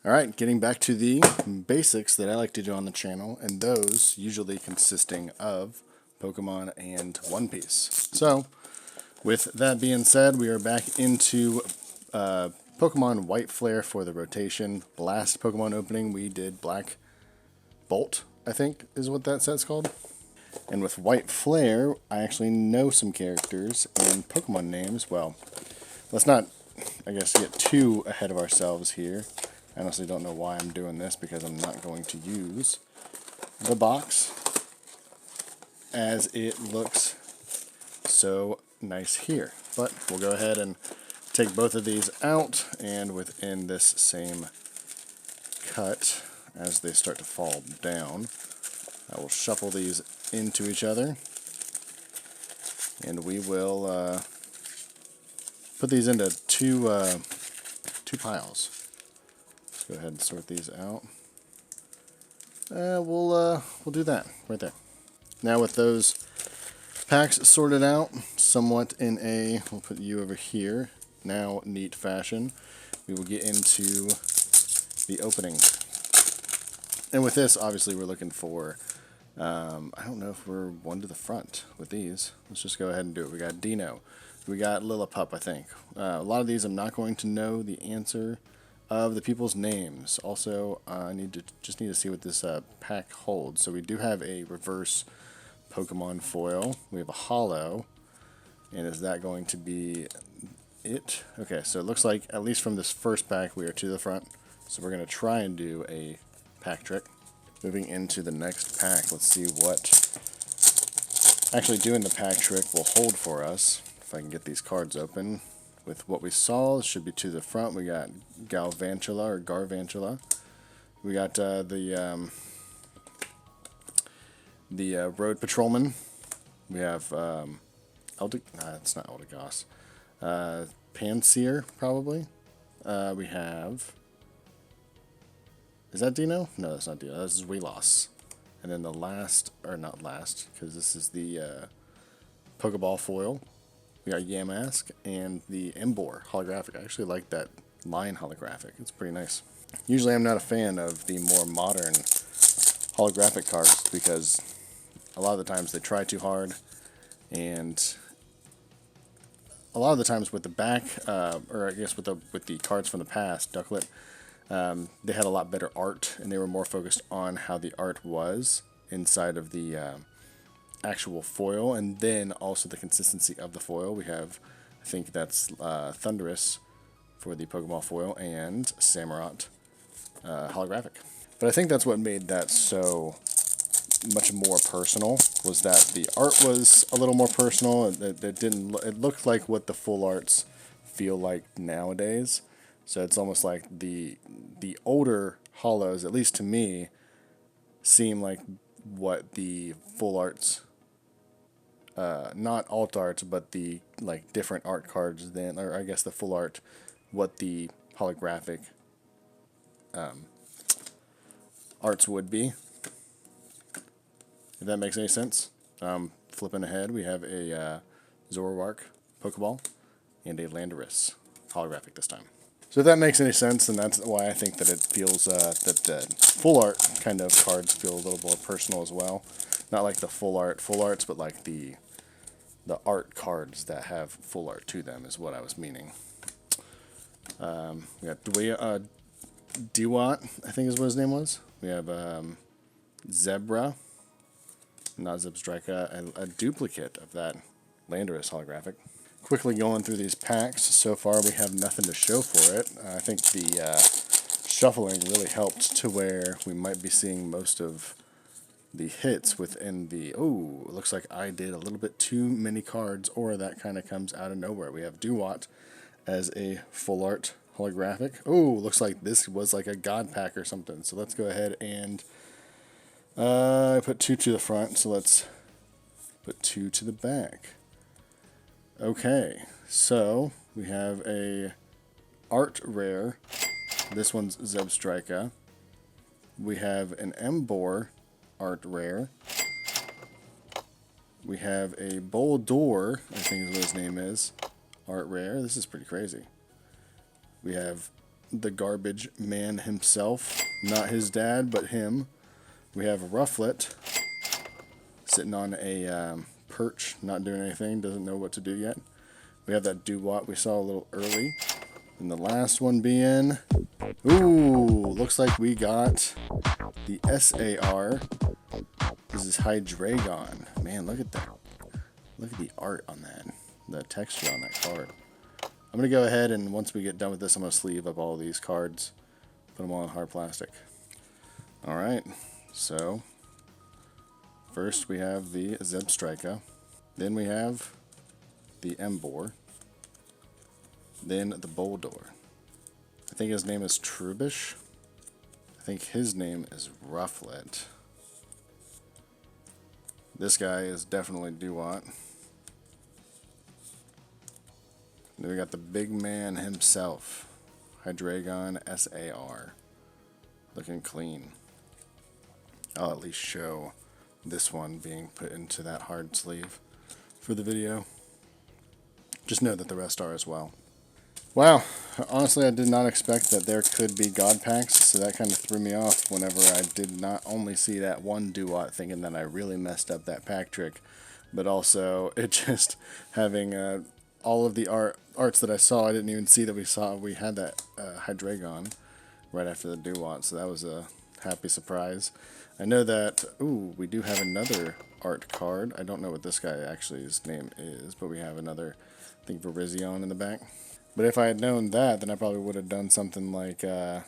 Alright, getting back to the basics that I like to do on the channel, and those usually consisting of Pokemon and One Piece. So, with that being said, we are back into Pokemon White Flare for the rotation. Last Pokemon opening, we did Black Bolt, I think is what that set's called. And with White Flare, I actually know some characters and Pokemon names. Well, let's not, I guess, get too ahead of ourselves here. I honestly don't know why I'm doing this because I'm not going to use the box as it looks so nice here. But we'll go ahead and take both of these out, and within this same cut, as they start to fall down, I will shuffle these into each other, and we will put these into two piles. Let's go ahead and sort these out. We'll do that right there. Now with those packs sorted out, somewhat in a, we'll put you over here, now neat fashion, we will get into the opening. And with this, obviously we're looking for, I don't know if we're one to the front with these. Let's just go ahead and do it. We got Dino. We got Lillipup, I think. A lot of these I'm not going to know the answer of the people's names. Also, I just need to see what this pack holds. So we do have a reverse Pokemon foil. We have a holo. And is that going to be it? Okay, so it looks like, at least from this first pack, we are to the front. So we're going to try and do a pack trick. Moving into the next pack, let's see what actually doing the pack trick will hold for us. If I can get these cards open. With what we saw, it should be to the front. We got Galvantula or Garvantula. We got the Road Patrolman. We have it's not Eldegoss. Panseer, probably. We have... Is that Dino? No, that's not Dino. This is Weeloss. And then the last, or not last, because this is the Pokeball foil. We got Yamask and the Emboar holographic. I actually like that line holographic. It's pretty nice. Usually I'm not a fan of the more modern holographic cards because a lot of the times they try too hard, and a lot of the times with the back, or I guess with the cards from the past, Ducklet, they had a lot better art, and they were more focused on how the art was inside of the actual foil, and then also the consistency of the foil. We have, I think that's Thundurus for the Pokeball foil, and Samurott holographic. But I think that's what made that so much more personal, was that the art was a little more personal. It looked like what the full arts feel like nowadays. So it's almost like the older holos, at least to me, seem like what the full arts, not alt arts, but the like different art cards then, or I guess the full art, what the holographic arts would be. If that makes any sense. Flipping ahead, we have a Zoroark Pokeball and a Landorus holographic this time. So if that makes any sense, then that's why I think that it feels that the full art kind of cards feel a little more personal as well. Not like the full arts, but like the art cards that have full art to them is what I was meaning. We got Dewott, I think is what his name was. We have Zebra, not Zebstrika, a duplicate of that Landorus holographic. Quickly going through these packs, so far we have nothing to show for it. I think the shuffling really helped to where we might be seeing most of the hits within the... Oh, it looks like I did a little bit too many cards, or that kind of comes out of nowhere. We have Dewott as a full art holographic. Oh, looks like this was like a God pack or something. So let's go ahead and I put 2 to the front, so let's put 2 to the back. Okay, so we have a art rare. This one's Zebstrika. We have an Emboar art rare. We have a Boldore, I think is what his name is, art rare. This is pretty crazy. We have the garbage man himself. Not his dad, but him. We have Rufflet sitting on a perch, not doing anything, doesn't know what to do yet. We have that Dewott we saw a little early. And the last one being, ooh, looks like we got the SAR. This is Hydreigon. Man, look at that. Look at the art on that. The texture on that card. I'm going to go ahead and once we get done with this, I'm going to sleeve up all these cards. Put them all in hard plastic. Alright, so first we have the Zebstrika. Then we have the Emboar. Then the Boldore. I think his name is Trubbish. I think his name is Rufflet. This guy is definitely Dewott. Then we got the big man himself, Hydreigon SAR. Looking clean. I'll at least show this one being put into that hard sleeve for the video. Just know that the rest are as well. Wow, honestly I did not expect that there could be God packs, so that kind of threw me off whenever I did not only see that one Dewott thinking that I really messed up that pack trick, but also it just having all of the arts that I saw, I didn't even see that we had that Hydreigon right after the Dewott, so that was a happy surprise. I know that, ooh, we do have another art card. I don't know what this guy actually his name is, but we have another, I think, Virizion in the back. But if I had known that, then I probably would have done something like at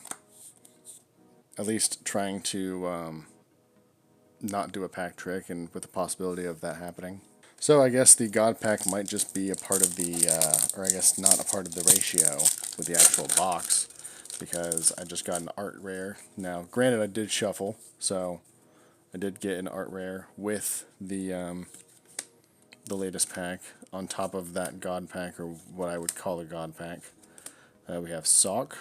least trying to not do a pack trick, and with the possibility of that happening. So I guess the God pack might just be a part of the, or I guess not a part of the ratio with the actual box, because I just got an art rare. Now, granted, I did shuffle, so I did get an art rare with the latest pack on top of that God pack, or what I would call a God pack. We have Sock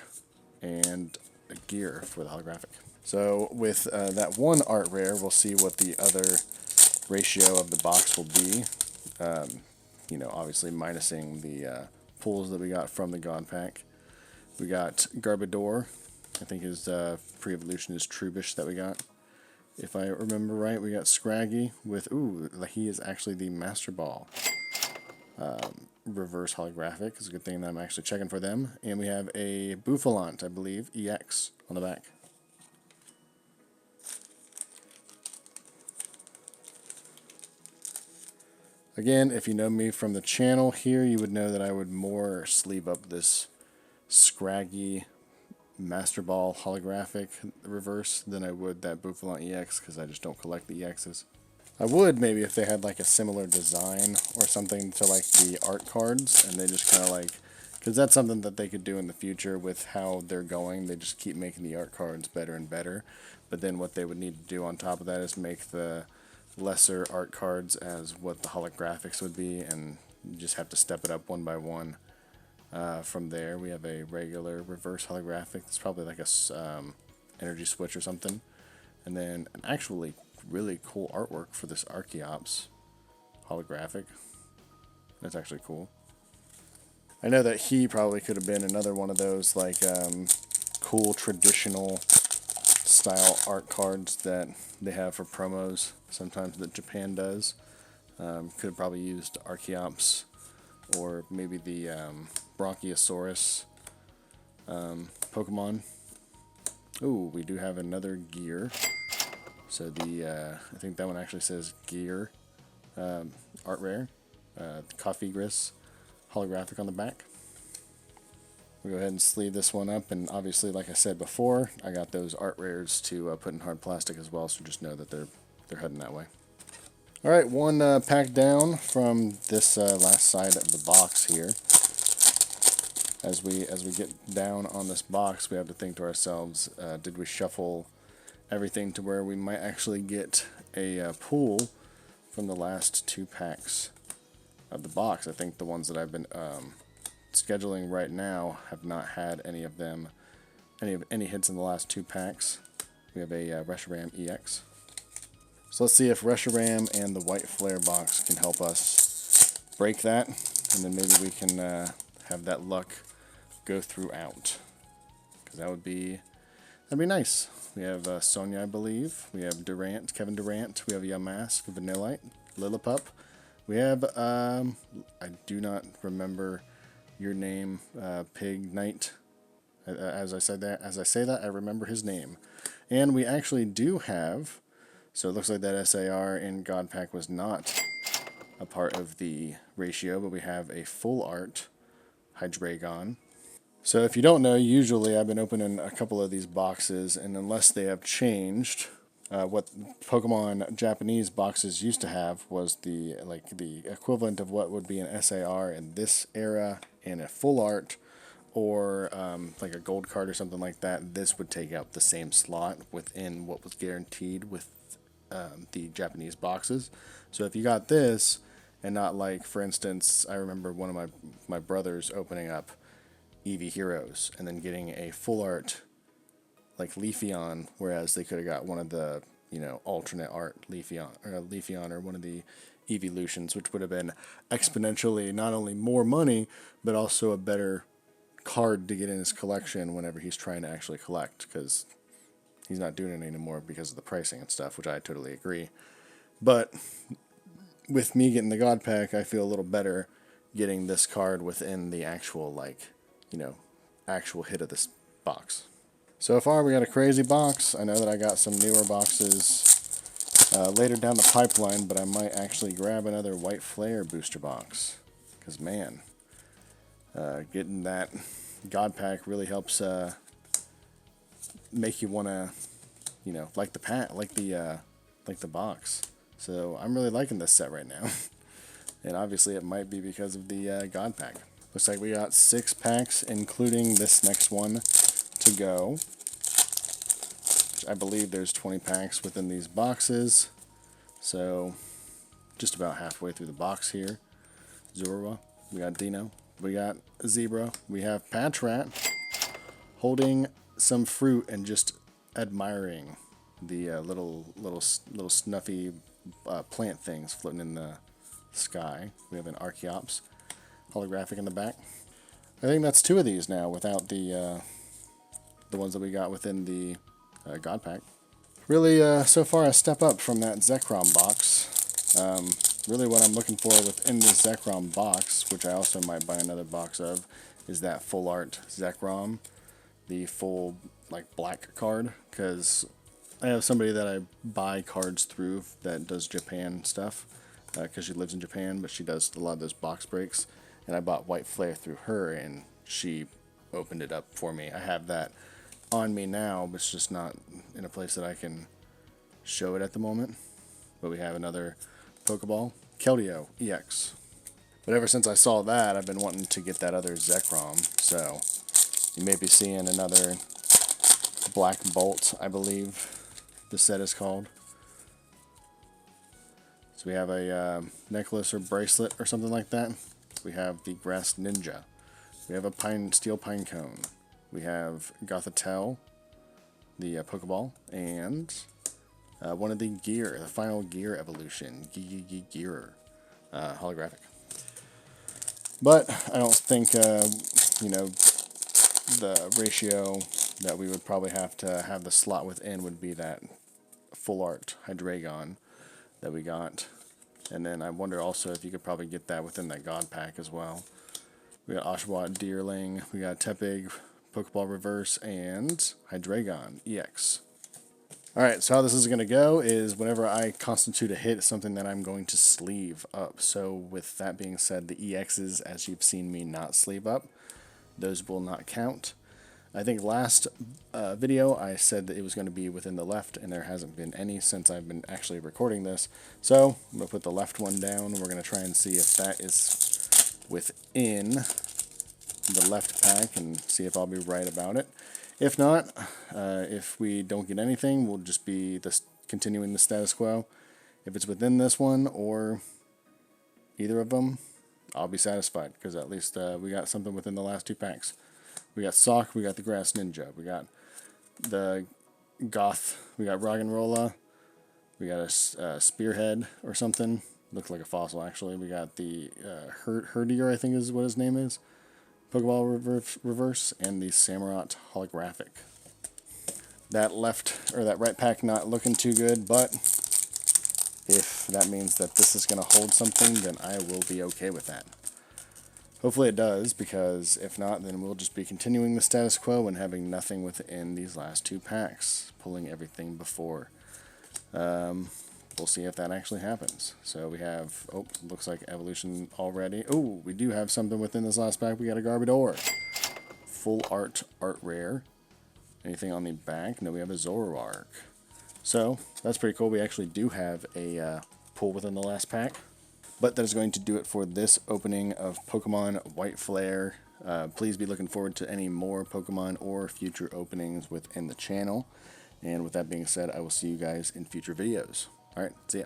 and a gear for the holographic. So with that one art rare, we'll see what the other ratio of the box will be. You know, obviously minusing the pulls that we got from the God pack. We got Garbodor. I think his pre-evolution is Trubbish that we got. If I remember right, we got Scraggy with, ooh, he is actually the Master Ball. Reverse holographic. It's a good thing that I'm actually checking for them. And we have a Bouffalant, I believe, EX on the back. Again, if you know me from the channel here, you would know that I would more sleeve up this Scraggy Master Ball holographic reverse than I would that Bouffalant EX, because I just don't collect the EXs. I would maybe if they had like a similar design or something to like the art cards, and they just kind of like, because that's something that they could do in the future with how they're going. They just keep making the art cards better and better, but then what they would need to do on top of that is make the lesser art cards as what the holographics would be, and you just have to step it up one by one. From there, we have a regular reverse holographic. It's probably like a energy switch or something, and then an actually really cool artwork for this Archeops holographic. That's actually cool. I know that he probably could have been another one of those like cool traditional style art cards that they have for promos sometimes that Japan does. Could have probably used Archeops or maybe the Bronchiosaurus Pokemon. Ooh, we do have another gear. So the I think that one actually says gear art rare. Coffee Gris holographic on the back. We'll go ahead and sleeve this one up, and obviously, like I said before, I got those art rares to put in hard plastic as well, so just know that they're heading that way. Alright, one pack down from this last side of the box here. As we get down on this box, we have to think to ourselves, did we shuffle everything to where we might actually get a pull from the last two packs of the box? I think the ones that I've been scheduling right now have not had any of them, any hits in the last two packs. We have a Reshiram EX. So let's see if Reshiram and the White Flare box can help us break that, and then maybe we can have that luck go throughout. because that'd be nice. We have Sonya, I believe. We have Durant, Kevin Durant. We have Yamask, Vanillite, Lillipup. We have I do not remember your name, Pig Knight. As I say that, I remember his name. And we actually do have, so it looks like that SAR in God Pack was not a part of the ratio, but we have a full art Hydreigon. So if you don't know, usually I've been opening a couple of these boxes, and unless they have changed, what Pokemon Japanese boxes used to have was the equivalent of what would be an SAR in this era in a full art, or like a gold card or something like that. This would take up the same slot within what was guaranteed with the Japanese boxes. So if you got this, and not like, for instance, I remember one of my brothers opening up Eevee Heroes and then getting a full art like Leafeon, whereas they could have got one of the, alternate art Leafeon or one of the Evolutions, which would have been exponentially not only more money, but also a better card to get in his collection whenever he's trying to actually collect, because he's not doing it anymore because of the pricing and stuff, which I totally agree. But with me getting the God Pack, I feel a little better getting this card within the actual, actual hit of this box. So far, we got a crazy box. I know that I got some newer boxes later down the pipeline, but I might actually grab another White Flare booster box. Because, man, getting that God Pack really helps make you want to, like the box. So I'm really liking this set right now. And obviously it might be because of the God Pack. Looks like we got 6 packs, including this next one to go. I believe there's 20 packs within these boxes. So just about halfway through the box here. Zorua, we got Dino, we got Zebra, we have Patrat holding some fruit and just admiring the little snuffy plant things floating in the sky. We have an Archeops holographic in the back. I think that's 2 of these now without the ones that we got within the God Pack. Really, so far a step up from that Zekrom box. Really what I'm looking for within the Zekrom box, which I also might buy another box of, is that full art Zekrom, the full black card, because I have somebody that I buy cards through that does Japan stuff, because she lives in Japan, but she does a lot of those box breaks, and I bought White Flare through her, and she opened it up for me. I have that on me now, but it's just not in a place that I can show it at the moment. But we have another Pokeball, Keldeo EX. But ever since I saw that, I've been wanting to get that other Zekrom, so you may be seeing another Black Bolt, I believe the set is called. So we have a necklace or bracelet or something like that. We have the Grass Ninja. We have a Steel Pine Cone. We have Gothitelle, the Pokeball, and one of the Gear, the final Gear evolution, Gear, holographic. But I don't think, the ratio that we would probably have to have the slot within would be that full art Hydreigon that we got. And then I wonder also if you could probably get that within that God Pack as well. We got Oshawott Deerling, we got Tepig, Pokeball Reverse, and Hydreigon EX. Alright, so how this is going to go is whenever I constitute a hit, it's something that I'm going to sleeve up. So with that being said, the EXs, as you've seen me not sleeve up, those will not count. I think last video I said that it was going to be within the left, and there hasn't been any since I've been actually recording this. So I'm going to put the left one down. We're going to try and see if that is within the left pack and see if I'll be right about it. If not, if we don't get anything, we'll just be continuing the status quo. If it's within this one or either of them, I'll be satisfied, because at least we got something within the last 2 packs. We got Sock, we got the Grass Ninja, we got the Goth, we got Roggenrola, we got a Spearhead or something, looks like a fossil actually. We got the Herdier, I think is what his name is. Pokeball Reverse, and the Samurott Holographic. That right pack not looking too good, but if that means that this is going to hold something, then I will be okay with that. Hopefully it does, because if not, then we'll just be continuing the status quo and having nothing within these last 2 packs, pulling everything before. We'll see if that actually happens. So we have, oh, looks like evolution already. Oh, we do have something within this last pack. We got a Garbodor. Full art rare. Anything on the back? No, we have a Zoroark. So, that's pretty cool. We actually do have a pull within the last pack. But that is going to do it for this opening of Pokemon White Flare. Please be looking forward to any more Pokemon or future openings within the channel. And with that being said, I will see you guys in future videos. Alright, see ya.